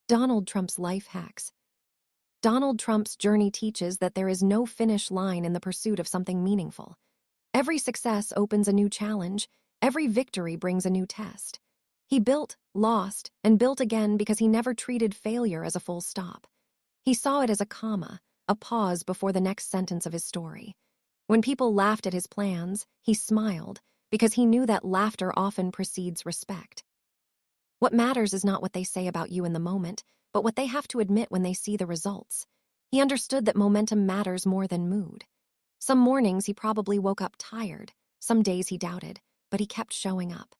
Donald Trump's life hacks. Donald Trump's journey teaches that there is no finish line in the pursuit of something meaningful. Every success opens a new challenge, every victory brings a new test. He built, lost, and built again because he never treated failure as a full stop. He saw it as a comma, a pause before the next sentence of his story. When people laughed at his plans, he smiled, because he knew that laughter often precedes respect. What matters is not what they say about you in the moment, but what they have to admit when they see the results. He understood that momentum matters more than mood. Some mornings he probably woke up tired, some days he doubted, but he kept showing up.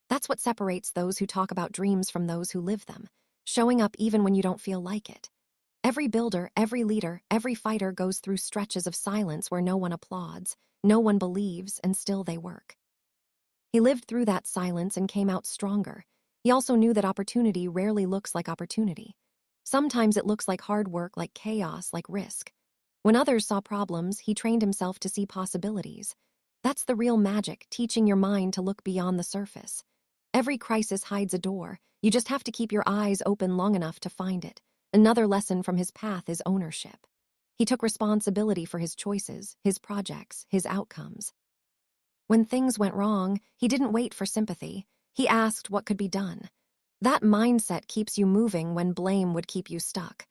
That's what separates those who talk about dreams from those who live them, showing up even when you don't feel like it. Every builder, every leader, every fighter goes through stretches of silence where no one applauds, no one believes, and still they work. He lived through that silence and came out stronger. He also knew that opportunity rarely looks like opportunity. Sometimes it looks like hard work, like chaos, like risk. When others saw problems, he trained himself to see possibilities. That's the real magic, teaching your mind to look beyond the surface. Every crisis hides a door. You just have to keep your eyes open long enough to find it. Another lesson from his path is ownership. He took responsibility for his choices, his projects, his outcomes. When things went wrong, he didn't wait for sympathy. He asked what could be done. That mindset keeps you moving when blame would keep you stuck.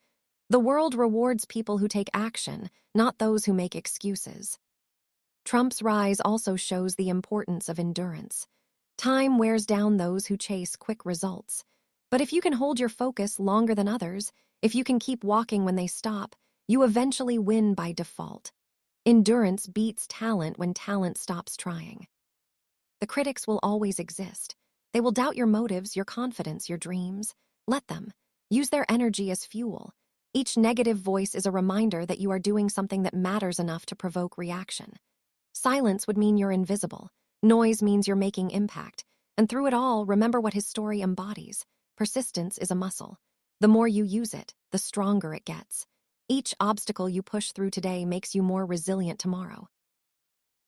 The world rewards people who take action, not those who make excuses. Trump's rise also shows the importance of endurance. Time wears down those who chase quick results. But if you can hold your focus longer than others, if you can keep walking when they stop, you eventually win by default. Endurance beats talent when talent stops trying. The critics will always exist. They will doubt your motives, your confidence, your dreams. Let them. Use their energy as fuel. Each negative voice is a reminder that you are doing something that matters enough to provoke reaction. Silence would mean you're invisible. Noise means you're making impact. And through it all, remember what his story embodies. Persistence is a muscle. The more you use it, the stronger it gets. Each obstacle you push through today makes you more resilient tomorrow.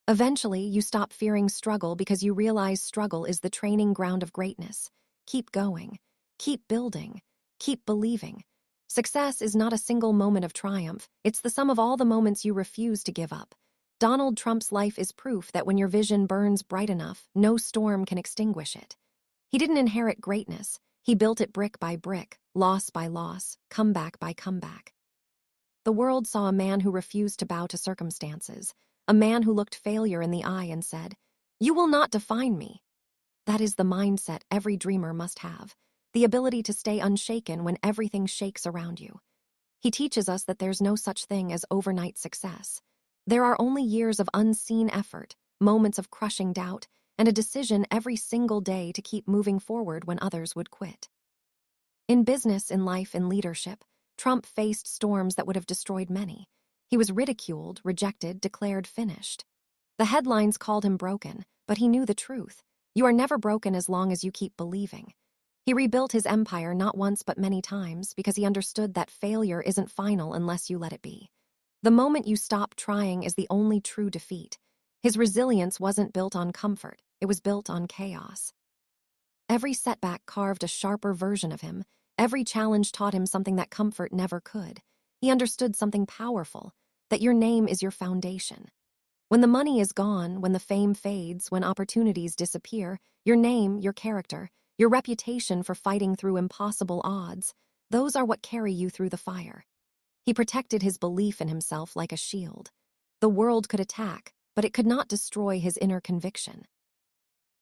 Eventually, you stop fearing struggle because you realize struggle is the training ground of greatness. Keep going. Keep building. Keep believing. Success is not a single moment of triumph. It's the sum of all the moments you refuse to give up. Donald Trump's life is proof that when your vision burns bright enough, no storm can extinguish it. He didn't inherit greatness. He built it brick by brick, loss by loss, comeback by comeback. The world saw a man who refused to bow to circumstances, a man who looked failure in the eye and said, "You will not define me." That is the mindset every dreamer must have, the ability to stay unshaken when everything shakes around you. He teaches us that there's no such thing as overnight success. There are only years of unseen effort, moments of crushing doubt, and a decision every single day to keep moving forward when others would quit. In business, in life, in leadership, Trump faced storms that would have destroyed many. He was ridiculed, rejected, declared finished. The headlines called him broken, but he knew the truth. You are never broken as long as you keep believing. He rebuilt his empire not once but many times because he understood that failure isn't final unless you let it be. The moment you stop trying is the only true defeat. His resilience wasn't built on comfort, it was built on chaos. Every setback carved a sharper version of him. Every challenge taught him something that comfort never could. He understood something powerful, that your name is your foundation. When the money is gone, when the fame fades, when opportunities disappear, your name, your character, your reputation for fighting through impossible odds, those are what carry you through the fire. He protected his belief in himself like a shield. The world could attack, but it could not destroy his inner conviction.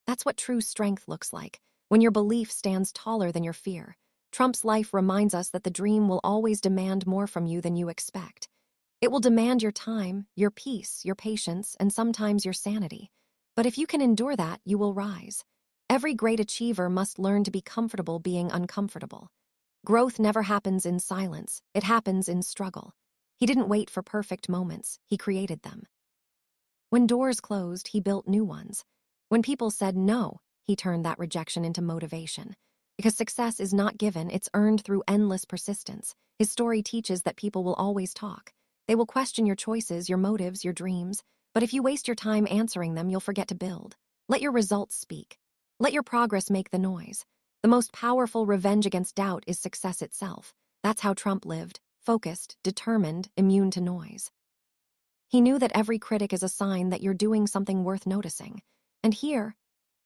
That's what true strength looks like, when your belief stands taller than your fear. Trump's life reminds us that the dream will always demand more from you than you expect. It will demand your time, your peace, your patience, and sometimes your sanity. But if you can endure that, you will rise. Every great achiever must learn to be comfortable being uncomfortable. Growth never happens in silence, it happens in struggle. He didn't wait for perfect moments, he created them. When doors closed, he built new ones. When people said no, he turned that rejection into motivation. Because success is not given, it's earned through endless persistence. His story teaches that people will always talk. They will question your choices, your motives, your dreams. But if you waste your time answering them, you'll forget to build. Let your results speak. Let your progress make the noise. The most powerful revenge against doubt is success itself. That's how Trump lived, focused, determined, immune to noise. He knew that every critic is a sign that you're doing something worth noticing. And here,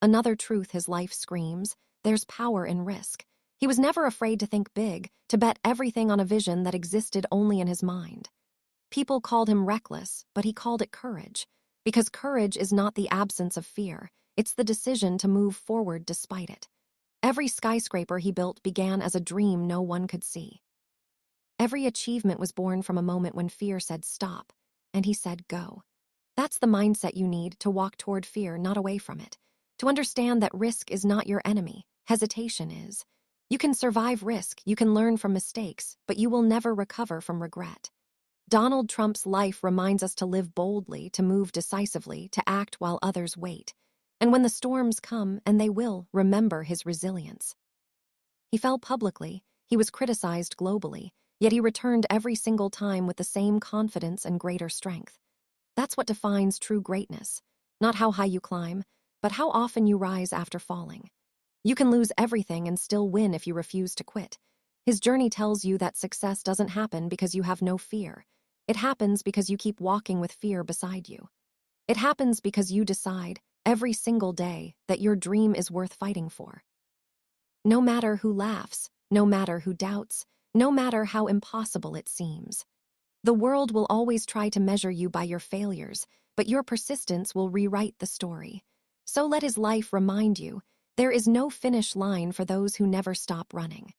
another truth his life screams, there's power in risk. He was never afraid to think big, to bet everything on a vision that existed only in his mind. People called him reckless, but he called it courage. Because courage is not the absence of fear, it's the decision to move forward despite it. Every skyscraper he built began as a dream no one could see. Every achievement was born from a moment when fear said stop, and he said go. That's the mindset you need to walk toward fear, not away from it. To understand that risk is not your enemy, hesitation is. You can survive risk, you can learn from mistakes, but you will never recover from regret. Donald Trump's life reminds us to live boldly, to move decisively, to act while others wait. And when the storms come, and they will, remember his resilience. He fell publicly, he was criticized globally, yet he returned every single time with the same confidence and greater strength. That's what defines true greatness. Not how high you climb, but how often you rise after falling. You can lose everything and still win if you refuse to quit. His journey tells you that success doesn't happen because you have no fear. It happens because you keep walking with fear beside you. It happens because you decide, every single day, that your dream is worth fighting for. No matter who laughs, no matter who doubts, no matter how impossible it seems. The world will always try to measure you by your failures, but your persistence will rewrite the story. So let his life remind you, there is no finish line for those who never stop running.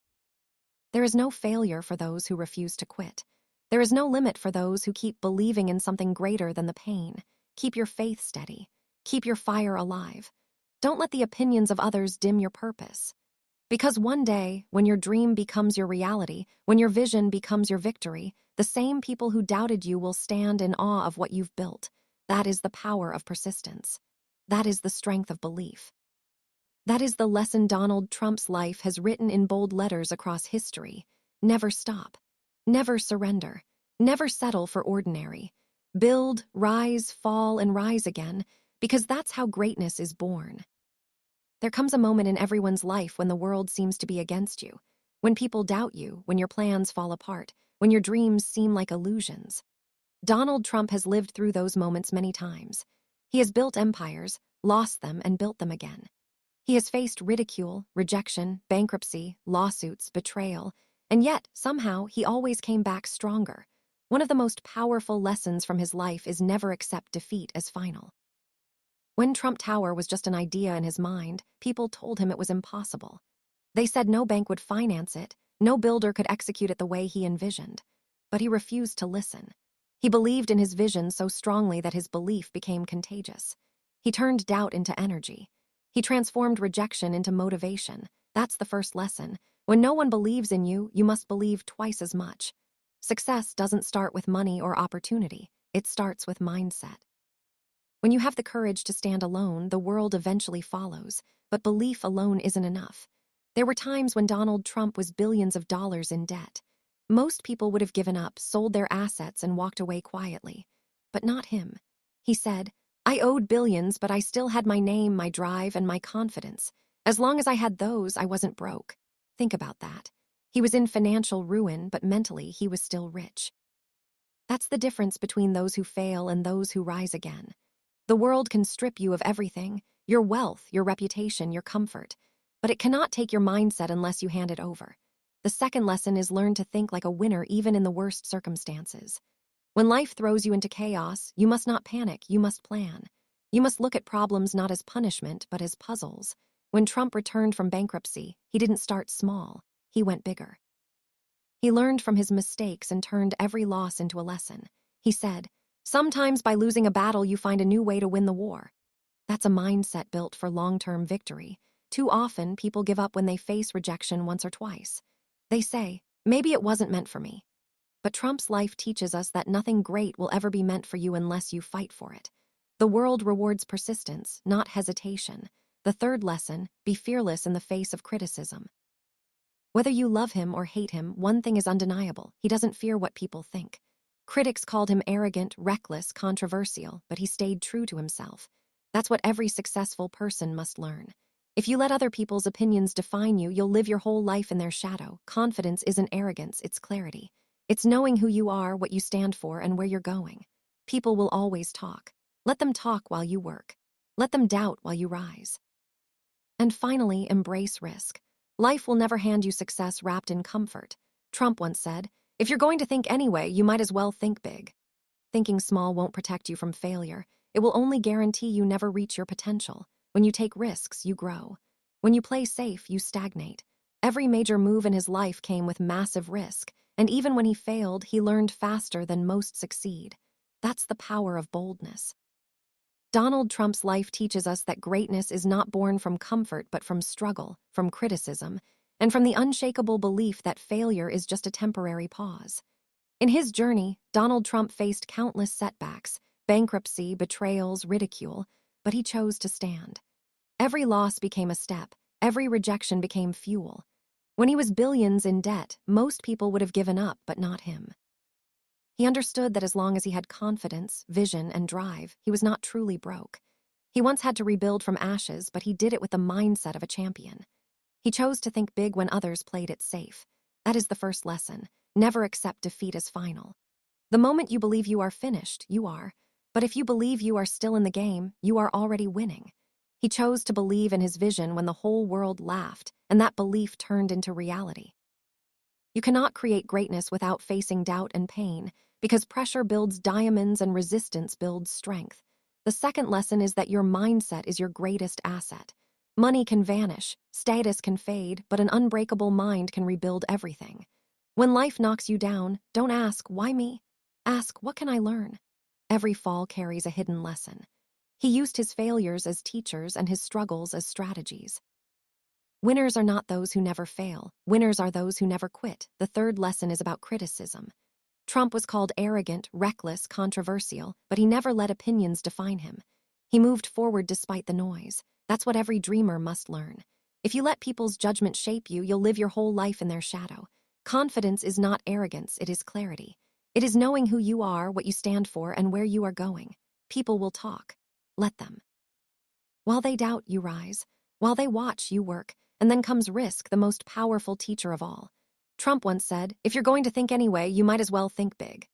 There is no failure for those who refuse to quit. There is no limit for those who keep believing in something greater than the pain. Keep your faith steady. Keep your fire alive. Don't let the opinions of others dim your purpose. Because one day, when your dream becomes your reality, when your vision becomes your victory, the same people who doubted you will stand in awe of what you've built. That is the power of persistence. That is the strength of belief. That is the lesson Donald Trump's life has written in bold letters across history. Never stop. Never surrender. Never settle for ordinary. Build, rise, fall, and rise again, because that's how greatness is born. There comes a moment in everyone's life when the world seems to be against you, when people doubt you, when your plans fall apart, when your dreams seem like illusions. Donald Trump has lived through those moments many times. He has built empires, lost them, and built them again. He has faced ridicule, rejection, bankruptcy, lawsuits, betrayal, and yet, somehow, he always came back stronger. One of the most powerful lessons from his life is never accept defeat as final. When Trump Tower was just an idea in his mind, people told him it was impossible. They said no bank would finance it, no builder could execute it the way he envisioned. But he refused to listen. He believed in his vision so strongly that his belief became contagious. He turned doubt into energy. He transformed rejection into motivation. That's the first lesson. When no one believes in you, you must believe twice as much. Success doesn't start with money or opportunity. It starts with mindset. When you have the courage to stand alone, the world eventually follows. But belief alone isn't enough. There were times when Donald Trump was billions of dollars in debt. Most people would have given up, sold their assets, and walked away quietly. But not him. He said, I owed billions, but I still had my name, my drive, and my confidence. As long as I had those, I wasn't broke. Think about that. He was in financial ruin, but mentally he was still rich. That's the difference between those who fail and those who rise again. The world can strip you of everything, your wealth, your reputation, your comfort. But it cannot take your mindset unless you hand it over. The second lesson is learn to think like a winner even in the worst circumstances. When life throws you into chaos, you must not panic, you must plan. You must look at problems not as punishment, but as puzzles. When Trump returned from bankruptcy, he didn't start small, he went bigger. He learned from his mistakes and turned every loss into a lesson. He said, sometimes by losing a battle you find a new way to win the war. That's a mindset built for long-term victory. Too often, people give up when they face rejection once or twice. They say, maybe it wasn't meant for me. But Trump's life teaches us that nothing great will ever be meant for you unless you fight for it. The world rewards persistence, not hesitation. The third lesson, be fearless in the face of criticism. Whether you love him or hate him, one thing is undeniable. He doesn't fear what people think. Critics called him arrogant, reckless, controversial, but he stayed true to himself. That's what every successful person must learn. If you let other people's opinions define you, you'll live your whole life in their shadow. Confidence isn't arrogance, it's clarity. It's knowing who you are, what you stand for, and where you're going. People will always talk. Let them talk while you work. Let them doubt while you rise. And finally, embrace risk. Life will never hand you success wrapped in comfort. Trump once said, "If you're going to think anyway, you might as well think big." Thinking small won't protect you from failure. It will only guarantee you never reach your potential. When you take risks, you grow. When you play safe, you stagnate. Every major move in his life came with massive risk, and even when he failed, he learned faster than most succeed. That's the power of boldness. Donald Trump's life teaches us that greatness is not born from comfort but from struggle, from criticism, and from the unshakable belief that failure is just a temporary pause. In his journey, Donald Trump faced countless setbacks, bankruptcy, betrayals, ridicule, but he chose to stand. Every loss became a step, every rejection became fuel. When he was billions in debt, most people would have given up, but not him. He understood that as long as he had confidence, vision, and drive, he was not truly broke. He once had to rebuild from ashes, but he did it with the mindset of a champion. He chose to think big when others played it safe. That is the first lesson. Never accept defeat as final. The moment you believe you are finished, you are. But if you believe you are still in the game, you are already winning. He chose to believe in his vision when the whole world laughed, and that belief turned into reality. You cannot create greatness without facing doubt and pain, because pressure builds diamonds and resistance builds strength. The second lesson is that your mindset is your greatest asset. Money can vanish, status can fade, but an unbreakable mind can rebuild everything. When life knocks you down, don't ask, "Why me?" Ask, "What can I learn?" Every fall carries a hidden lesson. He used his failures as teachers and his struggles as strategies. Winners are not those who never fail. Winners are those who never quit. The third lesson is about criticism. Trump was called arrogant, reckless, controversial, but he never let opinions define him. He moved forward despite the noise. That's what every dreamer must learn. If you let people's judgment shape you, you'll live your whole life in their shadow. Confidence is not arrogance, it is clarity. It is knowing who you are, what you stand for, and where you are going. People will talk. Let them. While they doubt, you rise. While they watch, you work. And then comes risk, the most powerful teacher of all. Trump once said, "If you're going to think anyway, you might as well think big."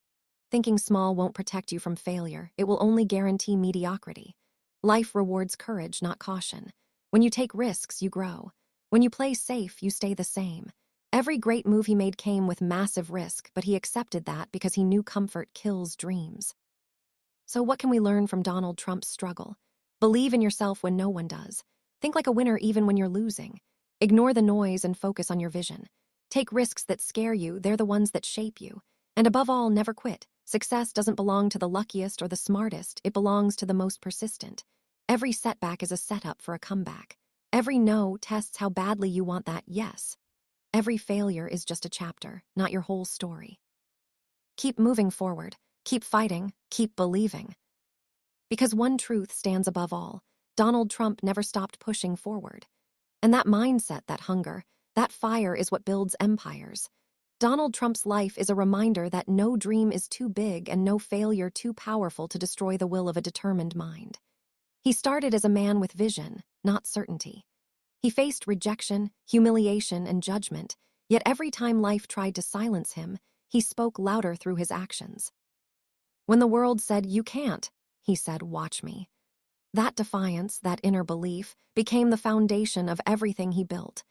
Thinking small won't protect you from failure. It will only guarantee mediocrity. Life rewards courage, not caution. When you take risks, you grow. When you play safe, you stay the same. Every great move he made came with massive risk, but he accepted that because he knew comfort kills dreams. So what can we learn from Donald Trump's struggle? Believe in yourself when no one does. Think like a winner even when you're losing. Ignore the noise and focus on your vision. Take risks that scare you, they're the ones that shape you. And above all, never quit. Success doesn't belong to the luckiest or the smartest, it belongs to the most persistent. Every setback is a setup for a comeback. Every no tests how badly you want that yes. Every failure is just a chapter, not your whole story. Keep moving forward, keep fighting, keep believing. Because one truth stands above all. Donald Trump never stopped pushing forward. And that mindset, that hunger, that fire is what builds empires. Donald Trump's life is a reminder that no dream is too big and no failure too powerful to destroy the will of a determined mind. He started as a man with vision, not certainty. He faced rejection, humiliation, and judgment, yet every time life tried to silence him, he spoke louder through his actions. When the world said, "You can't," he said, "Watch me." That defiance, that inner belief, became the foundation of everything he built.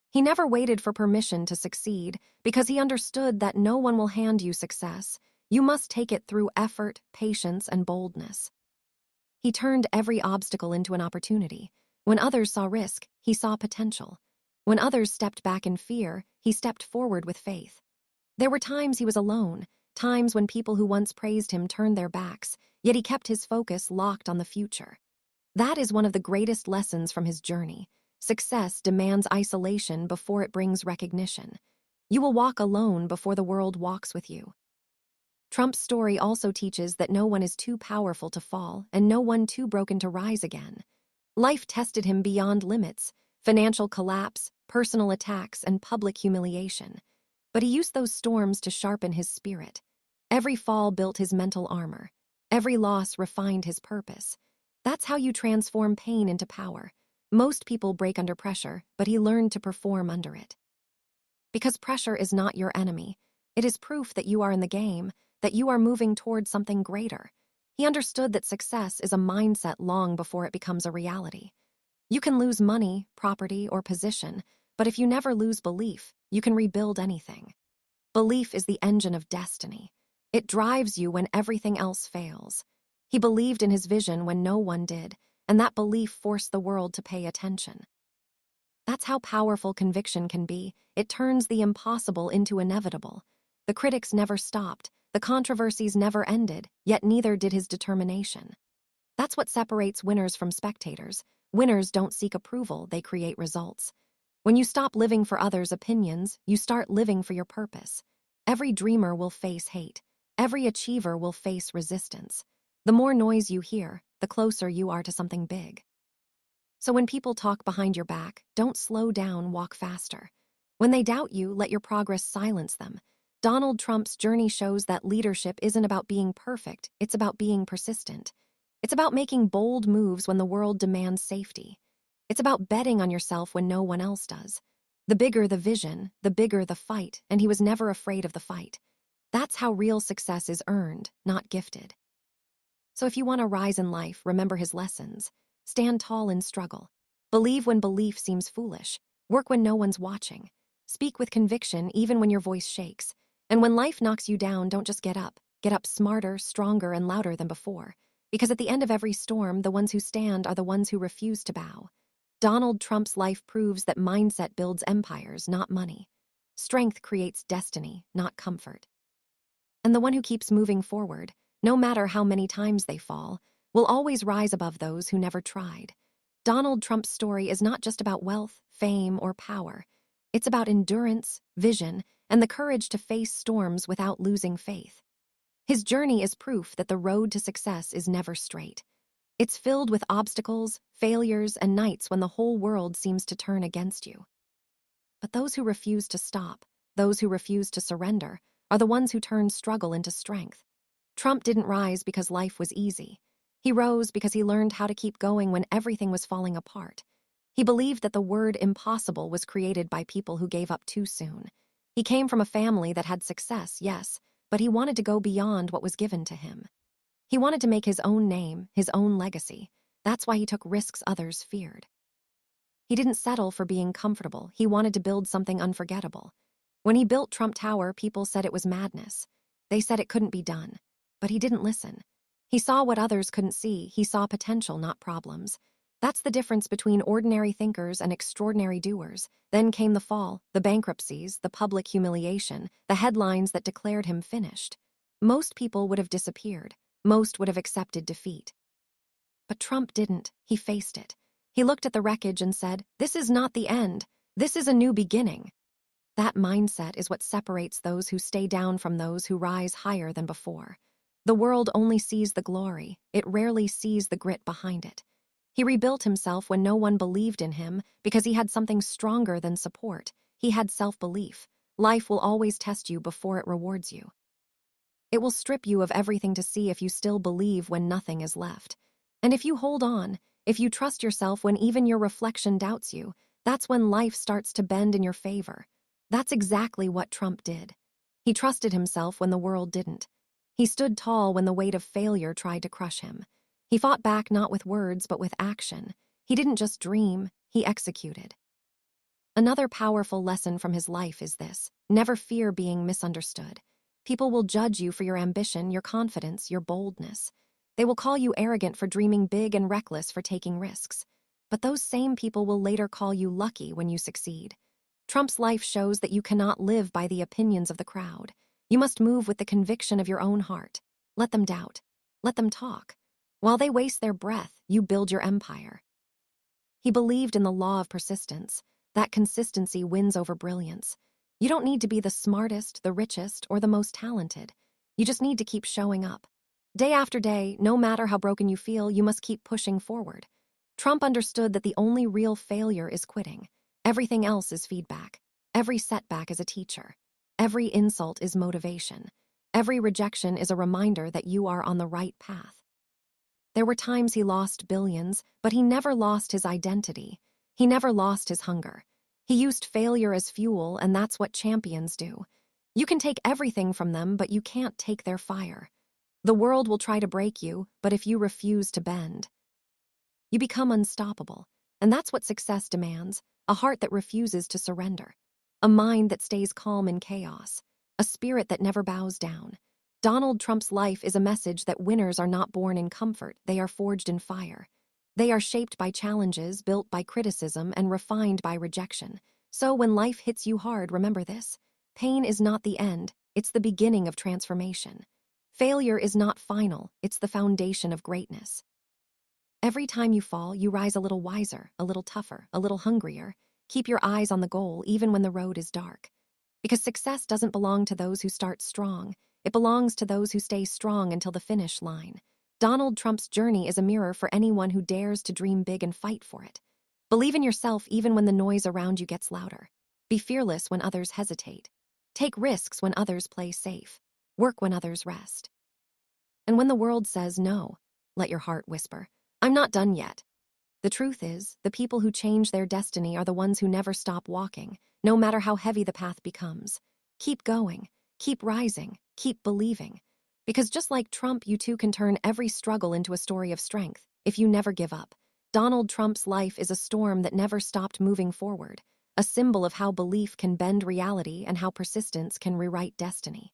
He never waited for permission to succeed because he understood that no one will hand you success. You must take it through effort, patience, and boldness. He turned every obstacle into an opportunity. When others saw risk, he saw potential. When others stepped back in fear, he stepped forward with faith. There were times he was alone, times when people who once praised him turned their backs, yet he kept his focus locked on the future. That is one of the greatest lessons from his journey. Success demands isolation before it brings recognition. You will walk alone before the world walks with you. Trump's story also teaches that no one is too powerful to fall and no one too broken to rise again. Life tested him beyond limits, financial collapse, personal attacks, and public humiliation. But he used those storms to sharpen his spirit. Every fall built his mental armor. Every loss refined his purpose. That's how you transform pain into power. Most people break under pressure, but he learned to perform under it. Because pressure is not your enemy. It is proof that you are in the game, that you are moving towards something greater. He understood that success is a mindset long before it becomes a reality. You can lose money, property, or position, but if you never lose belief, you can rebuild anything. Belief is the engine of destiny. It drives you when everything else fails. He believed in his vision when no one did, and that belief forced the world to pay attention. That's how powerful conviction can be. It turns the impossible into inevitable. The critics never stopped, the controversies never ended, yet neither did his determination. That's what separates winners from spectators. Winners don't seek approval, they create results. When you stop living for others' opinions, you start living for your purpose. Every dreamer will face hate. Every achiever will face resistance. The more noise you hear, the closer you are to something big. So when people talk behind your back, don't slow down, walk faster. When they doubt you, let your progress silence them. Donald Trump's journey shows that leadership isn't about being perfect, it's about being persistent. It's about making bold moves when the world demands safety. It's about betting on yourself when no one else does. The bigger the vision, the bigger the fight, and he was never afraid of the fight. That's how real success is earned, not gifted. So if you want to rise in life, remember his lessons. Stand tall in struggle. Believe when belief seems foolish. Work when no one's watching. Speak with conviction even when your voice shakes. And when life knocks you down, don't just get up. Get up smarter, stronger, and louder than before. Because at the end of every storm, the ones who stand are the ones who refuse to bow. Donald Trump's life proves that mindset builds empires, not money. Strength creates destiny, not comfort. And the one who keeps moving forward, no matter how many times they fall, will always rise above those who never tried. Donald Trump's story is not just about wealth, fame, or power. It's about endurance, vision, and the courage to face storms without losing faith. His journey is proof that the road to success is never straight. It's filled with obstacles, failures, and nights when the whole world seems to turn against you. But those who refuse to stop, those who refuse to surrender, are the ones who turn struggle into strength. Trump didn't rise because life was easy. He rose because he learned how to keep going when everything was falling apart. He believed that the word impossible was created by people who gave up too soon. He came from a family that had success, yes, but he wanted to go beyond what was given to him. He wanted to make his own name, his own legacy. That's why he took risks others feared. He didn't settle for being comfortable. He wanted to build something unforgettable. When he built Trump Tower, people said it was madness. They said it couldn't be done. But he didn't listen. He saw what others couldn't see. He saw potential, not problems. That's the difference between ordinary thinkers and extraordinary doers. Then came the fall, the bankruptcies, the public humiliation, the headlines that declared him finished. Most people would have disappeared. Most would have accepted defeat. But Trump didn't. He faced it. He looked at the wreckage and said, "This is not the end. This is a new beginning." That mindset is what separates those who stay down from those who rise higher than before. The world only sees the glory. It rarely sees the grit behind it. He rebuilt himself when no one believed in him because he had something stronger than support. He had self-belief. Life will always test you before it rewards you. It will strip you of everything to see if you still believe when nothing is left. And if you hold on, if you trust yourself when even your reflection doubts you, that's when life starts to bend in your favor. That's exactly what Trump did. He trusted himself when the world didn't. He stood tall when the weight of failure tried to crush him. He fought back not with words but with action. He didn't just dream, he executed. Another powerful lesson from his life is this: never fear being misunderstood. People will judge you for your ambition, your confidence, your boldness. They will call you arrogant for dreaming big and reckless for taking risks. But those same people will later call you lucky when you succeed. Trump's life shows that you cannot live by the opinions of the crowd. You must move with the conviction of your own heart. Let them doubt. Let them talk. While they waste their breath, you build your empire. He believed in the law of persistence. That consistency wins over brilliance. You don't need to be the smartest, the richest, or the most talented. You just need to keep showing up. Day after day, no matter how broken you feel, you must keep pushing forward. Trump understood that the only real failure is quitting. Everything else is feedback. Every setback is a teacher. Every insult is motivation. Every rejection is a reminder that you are on the right path. There were times he lost billions, but he never lost his identity. He never lost his hunger. He used failure as fuel, and that's what champions do. You can take everything from them, but you can't take their fire. The world will try to break you, but if you refuse to bend, you become unstoppable. And that's what success demands, a heart that refuses to surrender, a mind that stays calm in chaos, a spirit that never bows down. Donald Trump's life is a message that winners are not born in comfort, they are forged in fire. They are shaped by challenges, built by criticism, and refined by rejection. So when life hits you hard, remember this: pain is not the end, it's the beginning of transformation. Failure is not final, it's the foundation of greatness. Every time you fall, you rise a little wiser, a little tougher, a little hungrier. Keep your eyes on the goal even when the road is dark. Because success doesn't belong to those who start strong, it belongs to those who stay strong until the finish line. Donald Trump's journey is a mirror for anyone who dares to dream big and fight for it. Believe in yourself even when the noise around you gets louder. Be fearless when others hesitate. Take risks when others play safe. Work when others rest. And when the world says no, let your heart whisper, "I'm not done yet." The truth is, the people who change their destiny are the ones who never stop walking, no matter how heavy the path becomes. Keep going, keep rising, keep believing. Because just like Trump, you too can turn every struggle into a story of strength, if you never give up. Donald Trump's life is a storm that never stopped moving forward, a symbol of how belief can bend reality and how persistence can rewrite destiny.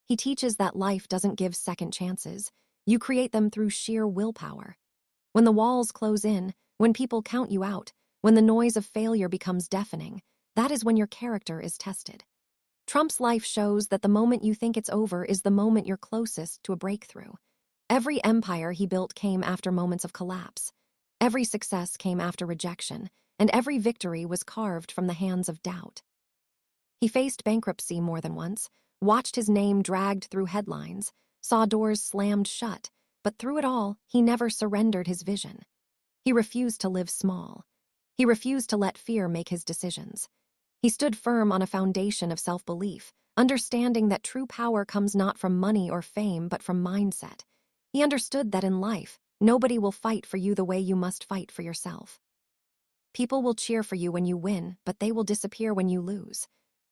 He teaches that life doesn't give second chances, you create them through sheer willpower. When the walls close in, when people count you out, when the noise of failure becomes deafening, that is when your character is tested. Trump's life shows that the moment you think it's over is the moment you're closest to a breakthrough. Every empire he built came after moments of collapse. Every success came after rejection, and every victory was carved from the hands of doubt. He faced bankruptcy more than once, watched his name dragged through headlines, saw doors slammed shut, but through it all, he never surrendered his vision. He refused to live small. He refused to let fear make his decisions. He stood firm on a foundation of self-belief, understanding that true power comes not from money or fame, but from mindset. He understood that in life, nobody will fight for you the way you must fight for yourself. People will cheer for you when you win, but they will disappear when you lose.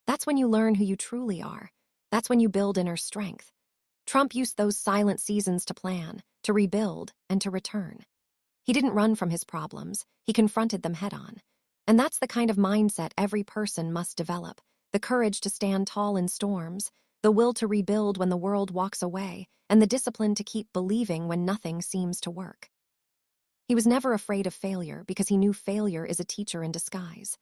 That's when you learn who you truly are. That's when you build inner strength. Trump used those silent seasons to plan, to rebuild, and to return. He didn't run from his problems, he confronted them head-on. And that's the kind of mindset every person must develop: the courage to stand tall in storms, the will to rebuild when the world walks away, and the discipline to keep believing when nothing seems to work. He was never afraid of failure because he knew failure is a teacher in disguise.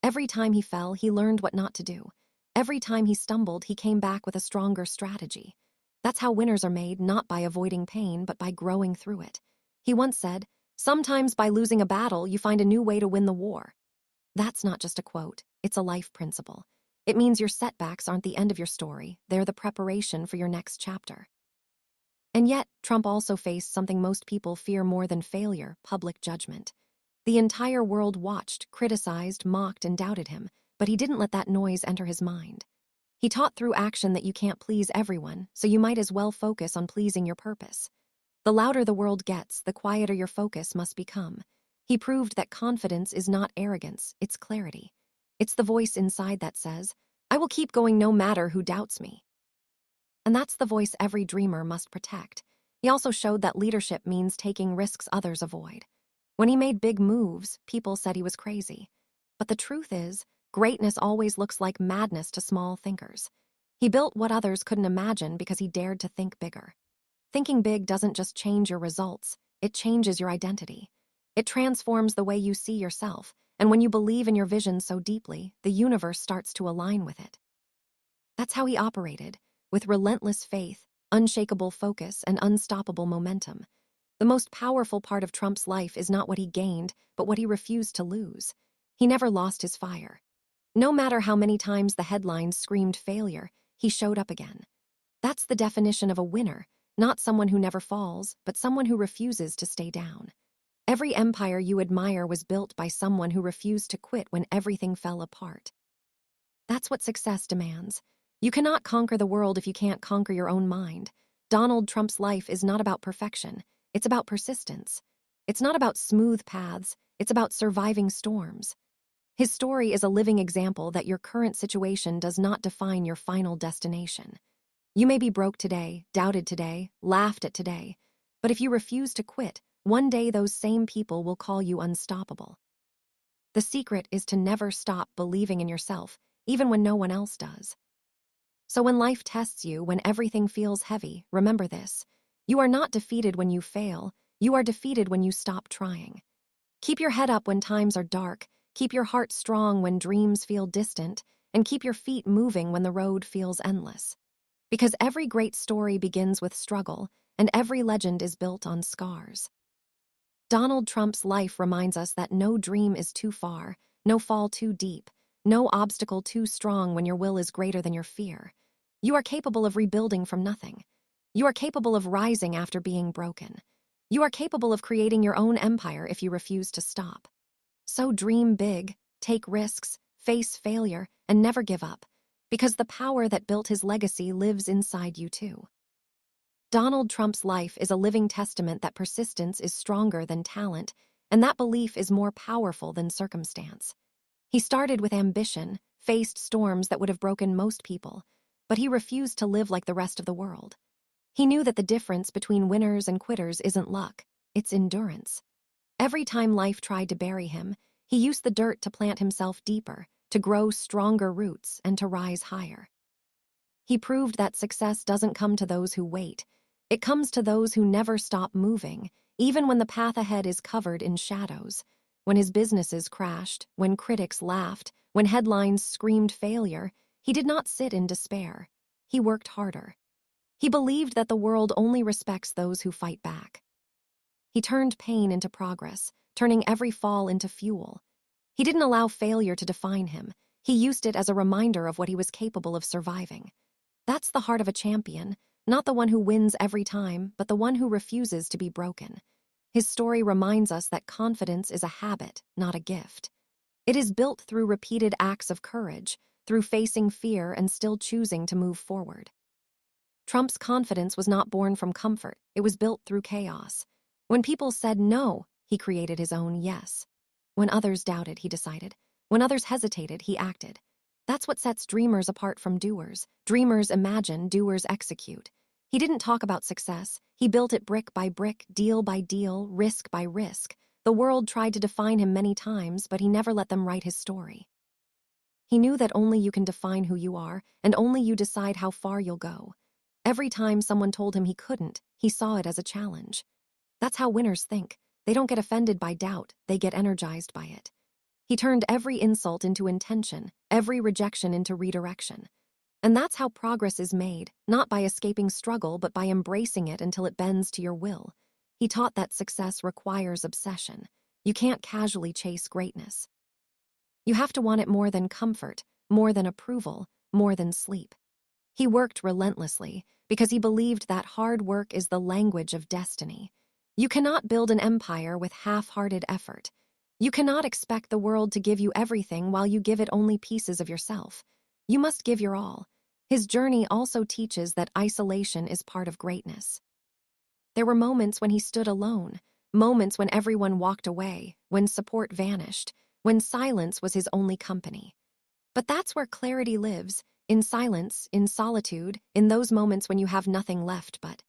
Every time he fell, he learned what not to do. Every time he stumbled, he came back with a stronger strategy. That's how winners are made, not by avoiding pain, but by growing through it. He once said, "Sometimes by losing a battle, you find a new way to win the war." That's not just a quote, it's a life principle. It means your setbacks aren't the end of your story, they're the preparation for your next chapter. And yet, Trump also faced something most people fear more than failure: public judgment. The entire world watched, criticized, mocked, and doubted him, but he didn't let that noise enter his mind. He taught through action that you can't please everyone, so you might as well focus on pleasing your purpose. The louder the world gets, the quieter your focus must become. He proved that confidence is not arrogance, it's clarity. It's the voice inside that says, "I will keep going no matter who doubts me." And that's the voice every dreamer must protect. He also showed that leadership means taking risks others avoid. When he made big moves, people said he was crazy. But the truth is, greatness always looks like madness to small thinkers. He built what others couldn't imagine because he dared to think bigger. Thinking big doesn't just change your results, it changes your identity. It transforms the way you see yourself, and when you believe in your vision so deeply, the universe starts to align with it. That's how he operated, with relentless faith, unshakable focus, and unstoppable momentum. The most powerful part of Trump's life is not what he gained, but what he refused to lose. He never lost his fire. No matter how many times the headlines screamed failure, he showed up again. That's the definition of a winner, not someone who never falls, but someone who refuses to stay down. Every empire you admire was built by someone who refused to quit when everything fell apart. That's what success demands. You cannot conquer the world if you can't conquer your own mind. Donald Trump's life is not about perfection, It's about persistence. It's not about smooth paths, it's about surviving storms. His story is a living example that your current situation does not define your final destination. You may be broke today, doubted today, laughed at today, but if you refuse to quit, one day those same people will call you unstoppable. The secret is to never stop believing in yourself, even when no one else does. So when life tests you, when everything feels heavy, remember this. You are not defeated when you fail, you are defeated when you stop trying. Keep your head up when times are dark, keep your heart strong when dreams feel distant, and keep your feet moving when the road feels endless. Because every great story begins with struggle, and every legend is built on scars. Donald Trump's life reminds us that no dream is too far, no fall too deep, no obstacle too strong when your will is greater than your fear. You are capable of rebuilding from nothing. You are capable of rising after being broken. You are capable of creating your own empire if you refuse to stop. So dream big, take risks, face failure, and never give up, because the power that built his legacy lives inside you too. Donald Trump's life is a living testament that persistence is stronger than talent, and that belief is more powerful than circumstance. He started with ambition, faced storms that would have broken most people, but he refused to live like the rest of the world. He knew that the difference between winners and quitters isn't luck, it's endurance. Every time life tried to bury him, he used the dirt to plant himself deeper, to grow stronger roots, and to rise higher. He proved that success doesn't come to those who wait. It comes to those who never stop moving, even when the path ahead is covered in shadows. When his businesses crashed, when critics laughed, when headlines screamed failure, he did not sit in despair. He worked harder. He believed that the world only respects those who fight back. He turned pain into progress, turning every fall into fuel. He didn't allow failure to define him. He used it as a reminder of what he was capable of surviving. That's the heart of a champion, not the one who wins every time, but the one who refuses to be broken. His story reminds us that confidence is a habit, not a gift. It is built through repeated acts of courage, through facing fear and still choosing to move forward. Trump's confidence was not born from comfort, it was built through chaos. When people said no, he created his own yes. When others doubted, he decided. When others hesitated, he acted. That's what sets dreamers apart from doers. Dreamers imagine, doers execute. He didn't talk about success. He built it brick by brick, deal by deal, risk by risk. The world tried to define him many times, but he never let them write his story. He knew that only you can define who you are, and only you decide how far you'll go. Every time someone told him he couldn't, he saw it as a challenge. That's how winners think. They don't get offended by doubt, they get energized by it. He turned every insult into intention, every rejection into redirection. And that's how progress is made, not by escaping struggle, but by embracing it until it bends to your will. He taught that success requires obsession. You can't casually chase greatness. You have to want it more than comfort, more than approval, more than sleep. He worked relentlessly because he believed that hard work is the language of destiny. You cannot build an empire with half-hearted effort. You cannot expect the world to give you everything while you give it only pieces of yourself. You must give your all. His journey also teaches that isolation is part of greatness. There were moments when he stood alone, moments when everyone walked away, when support vanished, when silence was his only company. But that's where clarity lives, in silence, in solitude, in those moments when you have nothing left but